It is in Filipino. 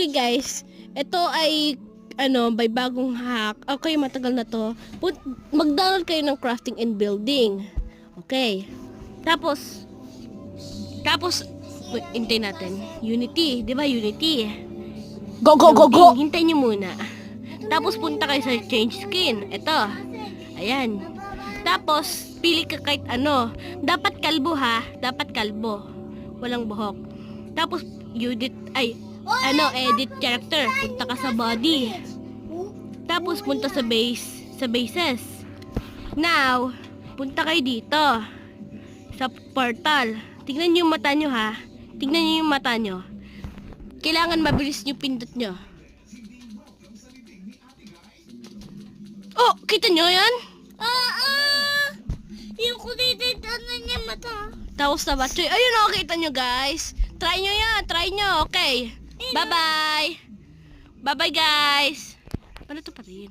Okay guys, ito ay may bagong hack. Okay, matagal na to. Mag-download kayo ng crafting and building. Okay. Tapos hintay natin. Unity, 'di ba? Unity. Go, go, go, go! Hintayin nyo muna. Tapos punta kayo sa change skin. Ito. Ayan. Tapos pili ka kahit ano. Dapat kalbo ha. Dapat kalbo. Walang buhok. Tapos edit character. Punta ka sa body. Tapos punta sa bases. Now, punta kayo dito. Sa portal. Tignan nyo yung mata nyo ha. Tignan nyo yung mata nyo. Kailangan mabilis nyo pindot nyo. Oh, kita nyo yan? Yung kulitit, ano niya mata? Tapos na ba? Ayun o, kita nyo guys. Try nyo yan, try nyo. Okay. Bye-bye. Bye-bye guys. Ano to pa rin?